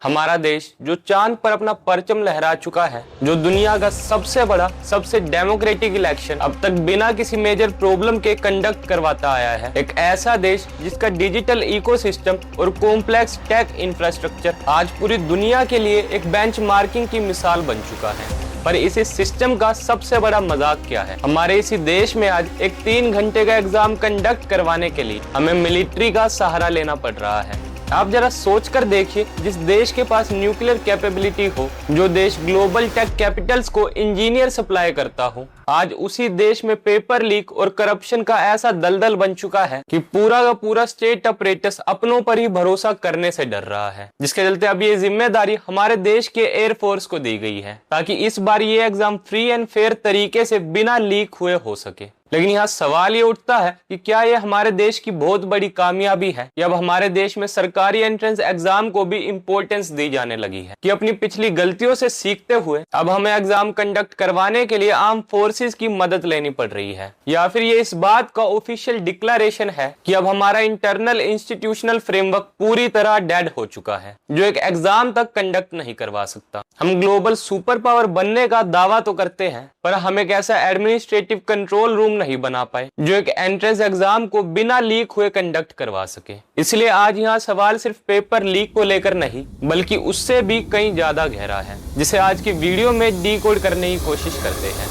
हमारा देश जो चांद पर अपना परचम लहरा चुका है, जो दुनिया का सबसे बड़ा सबसे डेमोक्रेटिक इलेक्शन अब तक बिना किसी मेजर प्रॉब्लम के कंडक्ट करवाता आया है, एक ऐसा देश जिसका डिजिटल इकोसिस्टम और कॉम्प्लेक्स टेक इंफ्रास्ट्रक्चर आज पूरी दुनिया के लिए एक बेंचमार्किंग की मिसाल बन चुका है। पर इसी सिस्टम का सबसे बड़ा मजाक क्या है? हमारे इसी देश में आज एक 3 घंटे का एग्जाम कंडक्ट करवाने के लिए हमें मिलिट्री का सहारा लेना पड़ रहा है। आप जरा सोच कर देखिए, जिस देश के पास न्यूक्लियर कैपेबिलिटी हो, जो देश ग्लोबल टेक कैपिटल्स को इंजीनियर सप्लाई करता हो, आज उसी देश में पेपर लीक और करप्शन का ऐसा दलदल बन चुका है कि पूरा का पूरा स्टेट अपरेटस अपनों पर ही भरोसा करने से डर रहा है। जिसके चलते अब ये जिम्मेदारी हमारे देश के एयरफोर्स को दी गई है ताकि इस बार ये एग्जाम फ्री एंड फेयर तरीके से बिना लीक हुए हो सके। लेकिन यहाँ सवाल ये उठता है कि क्या ये हमारे देश की बहुत बड़ी कामयाबी है या अब हमारे देश में सरकारी एंट्रेंस एग्जाम को भी इम्पोर्टेंस दी जाने लगी है कि अपनी पिछली गलतियों से सीखते हुए अब हमें एग्जाम कंडक्ट करवाने के लिए आर्म फोर्सेस की मदद लेनी पड़ रही है, या फिर ये इस बात का ऑफिशियल डिक्लेरेशन है कि अब हमारा इंटरनल इंस्टीट्यूशनल फ्रेमवर्क पूरी तरह डेड हो चुका है, जो एक एग्जाम तक कंडक्ट नहीं करवा सकता। हम ग्लोबल सुपर पावर बनने का दावा तो करते हैं, पर हम एक ऐसा एडमिनिस्ट्रेटिव कंट्रोल रूम नहीं बना पाए जो एक एंट्रेंस एग्जाम को बिना लीक हुए कंडक्ट करवा सके। इसलिए आज यहाँ सवाल सिर्फ पेपर लीक को लेकर नहीं, बल्कि उससे भी कहीं ज्यादा गहरा है, जिसे आज की वीडियो में डीकोड करने की कोशिश करते हैं।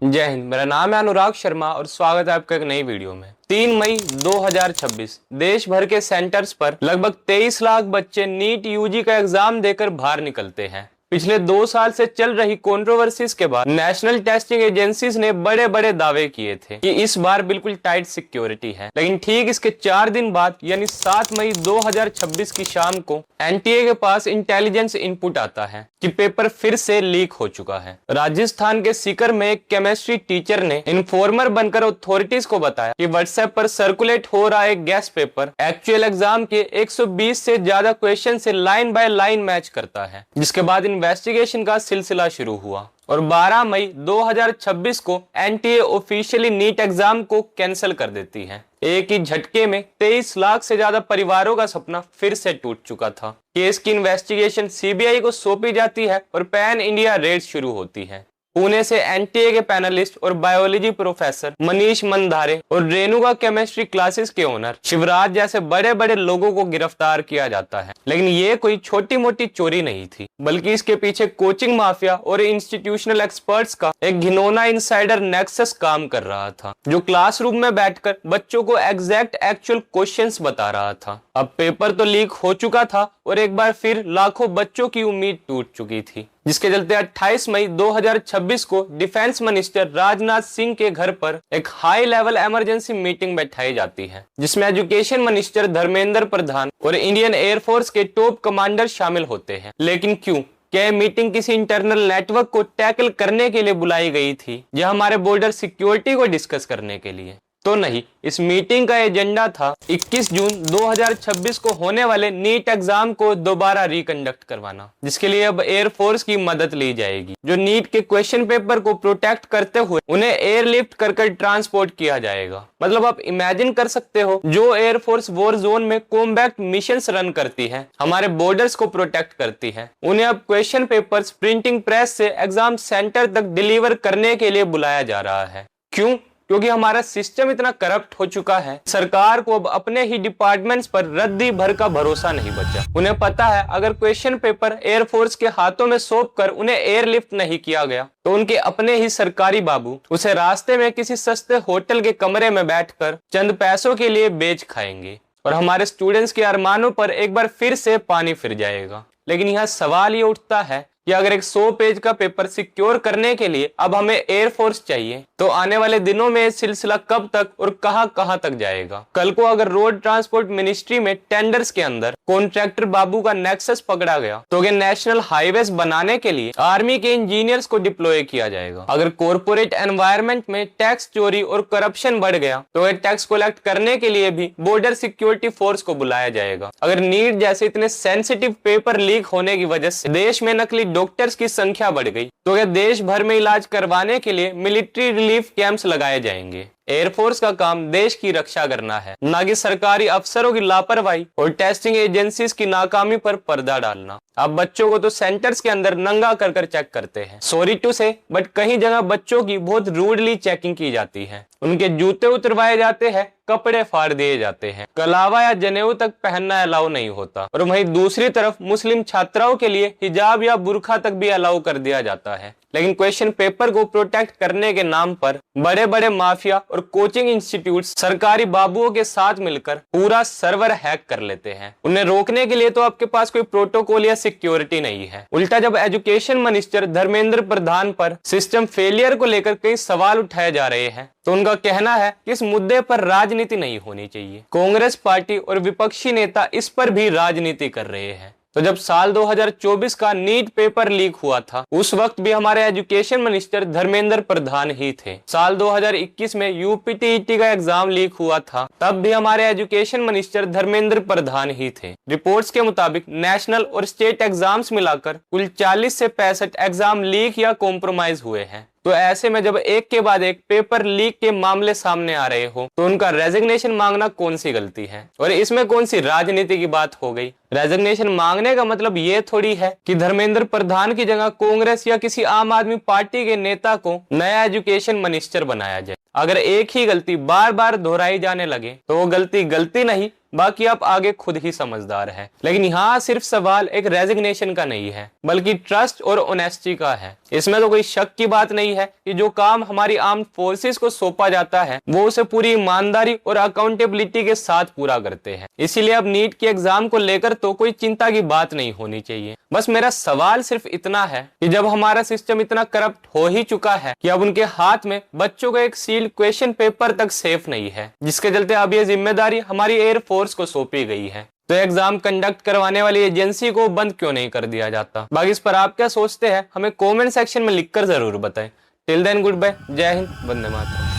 जय हिंद, मेरा नाम है अनुराग शर्मा और स्वागत है आपका एक नई वीडियो में। 3 मई 2026 देश भर के सेंटर्स पर लगभग 23 लाख बच्चे नीट यूजी का एग्जाम देकर बाहर निकलते हैं। पिछले 2 साल से चल रही कंट्रोवर्सीज के बाद नेशनल टेस्टिंग एजेंसीज ने बड़े बड़े दावे किए थे कि इस बार बिल्कुल टाइट सिक्योरिटी है, लेकिन ठीक इसके 4 दिन बाद यानी 7 मई 2026 की शाम को एनटीए के पास इंटेलिजेंस इनपुट आता है कि पेपर फिर से लीक हो चुका है। राजस्थान के सीकर में एक केमिस्ट्री टीचर ने इन्फॉर्मर बनकर अथॉरिटीज को बताया कि व्हाट्सएप पर सर्कुलेट हो रहा एक गेस्ट पेपर एक्चुअल एग्जाम के 120 से ज्यादा क्वेश्चन से लाइन बाय लाइन मैच करता है। जिसके बाद इन्वेस्टिगेशन का सिलसिला शुरू हुआ और 12 मई 2026 को एनटीए ऑफिशियली नीट एग्जाम को कैंसिल कर देती है। एक ही झटके में 23 लाख से ज्यादा परिवारों का सपना फिर से टूट चुका था। केस की इन्वेस्टिगेशन सीबीआई को सौंपी जाती है और पैन इंडिया रेड शुरू होती है। पुणे से एनटीए के पैनलिस्ट और बायोलॉजी प्रोफेसर मनीष मंधारे और रेणुका केमिस्ट्री क्लासेस के ओनर शिवराज जैसे बड़े बड़े लोगों को गिरफ्तार किया जाता है। लेकिन ये कोई छोटी मोटी चोरी नहीं थी, बल्कि इसके पीछे कोचिंग माफिया और इंस्टीट्यूशनल एक्सपर्ट्स का एक घिनौना इनसाइडर नेक्सस काम कर रहा था, जो क्लासरूम में बैठकर बच्चों को एग्जैक्ट एक्चुअल क्वेश्चंस बता रहा था। अब पेपर तो लीक हो चुका था और एक बार फिर लाखों बच्चों की उम्मीद टूट चुकी थी, जिसके चलते 28 मई 2026 को डिफेंस मिनिस्टर राजनाथ सिंह के घर पर एक हाई लेवल इमरजेंसी मीटिंग बैठाई जाती है, जिसमें एजुकेशन मिनिस्टर धर्मेंद्र प्रधान और इंडियन एयरफोर्स के टॉप कमांडर शामिल होते हैं। लेकिन क्यों? क्या मीटिंग किसी इंटरनल नेटवर्क को टैकल करने के लिए बुलाई गई थी या हमारे बॉर्डर सिक्योरिटी को डिस्कस करने के लिए? तो नहीं, इस मीटिंग का एजेंडा था 21 जून 2026 को होने वाले नीट एग्जाम को दोबारा रिकंडक्ट करवाना, जिसके लिए अब एयरफोर्स की मदद ली जाएगी, जो नीट के क्वेश्चन पेपर को प्रोटेक्ट करते हुए उन्हें एयरलिफ्ट कर ट्रांसपोर्ट किया जाएगा। मतलब आप इमेजिन कर सकते हो, जो एयरफोर्स वॉर जोन में कॉम्बैट मिशंस रन करती है, हमारे बॉर्डर्स को प्रोटेक्ट करती है, उन्हें अब क्वेश्चन पेपर्स प्रिंटिंग प्रेस से एग्जाम सेंटर तक डिलीवर करने के लिए बुलाया जा रहा है। क्यों? क्योंकि हमारा सिस्टम इतना करप्ट हो चुका है, सरकार को अब अपने ही डिपार्टमेंट्स पर रद्दी भर का भरोसा नहीं बचा। उन्हें पता है अगर क्वेश्चन पेपर एयरफोर्स के हाथों में सौंपकर उन्हें एयरलिफ्ट नहीं किया गया तो उनके अपने ही सरकारी बाबू उसे रास्ते में किसी सस्ते होटल के कमरे में बैठकर चंद पैसों के लिए बेच खाएंगे और हमारे स्टूडेंट्स के अरमानों पर एक बार फिर से पानी फिर जाएगा। लेकिन यहाँ सवाल ये उठता है कि अगर एक 100 पेज का पेपर सिक्योर करने के लिए अब हमें एयरफोर्स चाहिए, तो आने वाले दिनों में सिलसिला कब तक और कहां तक जाएगा? कल को अगर रोड ट्रांसपोर्ट मिनिस्ट्री में टेंडर्स के अंदर कॉन्ट्रैक्टर बाबू का नेक्सस पकड़ा गया तो क्या नेशनल हाईवेज बनाने के लिए आर्मी के इंजीनियर्स को डिप्लॉय किया जाएगा? अगर कॉर्पोरेट एनवायरनमेंट में टैक्स चोरी और करप्शन बढ़ गया तो टैक्स कलेक्ट करने के लिए भी बॉर्डर सिक्योरिटी फोर्स को बुलाया जाएगा। अगर नीट जैसे इतने सेंसिटिव पेपर लीक होने की वजह से देश में नकली डॉक्टर्स की संख्या बढ़ गई तो क्या देश भर में इलाज करवाने के लिए मिलिट्री रिलीफ कैंप्स लगाए जाएंगे? एयरफोर्स का काम देश की रक्षा करना है, न कि सरकारी अफसरों की लापरवाही और टेस्टिंग एजेंसीज की नाकामी पर पर्दा डालना। अब बच्चों को तो सेंटर्स के अंदर नंगा कर कर चेक करते हैं। सॉरी टू से, बट कई जगह बच्चों की बहुत रूडली चेकिंग की जाती है। उनके जूते उतरवाए जाते हैं, कपड़े फाड़ दिए जाते हैं, कलावा या जनेऊ तक पहनना अलाउ नहीं होता। और वहीं दूसरी तरफ मुस्लिम छात्राओं के लिए हिजाब या बुर्खा तक भी अलाउ कर दिया जाता है। लेकिन क्वेश्चन पेपर को प्रोटेक्ट करने के नाम पर बड़े बड़े माफिया और कोचिंग इंस्टीट्यूट सरकारी बाबुओं के साथ मिलकर पूरा सर्वर हैक कर लेते हैं। उन्हें रोकने के लिए तो आपके पास कोई प्रोटोकॉल या सिक्योरिटी नहीं है। उल्टा जब एजुकेशन मिनिस्टर धर्मेंद्र प्रधान पर सिस्टम फेलियर को लेकर कई सवाल उठाए जा रहे हैं, तो उनका कहना है कि इस मुद्दे पर राजनीति नहीं होनी चाहिए। कांग्रेस पार्टी और विपक्षी नेता इस पर भी राजनीति कर रहे हैं। तो जब साल 2024 का नीट पेपर लीक हुआ था, उस वक्त भी हमारे एजुकेशन मिनिस्टर धर्मेंद्र प्रधान ही थे। साल 2021 में यूपीटीईटी का एग्जाम लीक हुआ था, तब भी हमारे एजुकेशन मिनिस्टर धर्मेंद्र प्रधान ही थे। रिपोर्ट्स के मुताबिक नेशनल और स्टेट एग्जाम्स मिलाकर कुल 40 से 65 एग्जाम लीक या कॉम्प्रोमाइज हुए हैं। तो ऐसे में जब एक के बाद एक पेपर लीक के मामले सामने आ रहे हो, तो उनका रेजिग्नेशन मांगना कौन सी गलती है और इसमें कौन सी राजनीति की बात हो गई। रेजिग्नेशन मांगने का मतलब ये थोड़ी है कि धर्मेंद्र प्रधान की जगह कांग्रेस या किसी आम आदमी पार्टी के नेता को नया एजुकेशन मिनिस्टर बनाया जाए। अगर एक ही गलती बार बार दोहराई जाने लगे तो वो गलती नहीं, बाकी आप आगे खुद ही समझदार हैं। लेकिन यहाँ सिर्फ सवाल एक रेजिग्नेशन का नहीं है, बल्कि ट्रस्ट और ऑनेस्टी का है। इसमें तो कोई शक की बात नहीं है कि जो काम हमारी आर्म्ड फोर्सेस को सौंपा जाता है, वो उसे पूरी ईमानदारी और अकाउंटेबिलिटी के साथ पूरा करते हैं। इसीलिए अब नीट के एग्जाम को लेकर तो कोई चिंता की बात नहीं होनी चाहिए। बस मेरा सवाल सिर्फ इतना है कि जब हमारा सिस्टम इतना करप्ट हो ही चुका है कि अब उनके हाथ में बच्चों का एक सील्ड क्वेश्चन पेपर तक सेफ नहीं है, जिसके चलते अब ये जिम्मेदारी हमारी एयरफोर्स को सौंपी गई है, तो एग्जाम कंडक्ट करवाने वाली एजेंसी को बंद क्यों नहीं कर दिया जाता। बाकी इस पर आप क्या सोचते हैं, हमें कमेंट सेक्शन में लिखकर जरूर बताएं। टिल देन गुड बाय, जय हिंद, वंदे मातरम।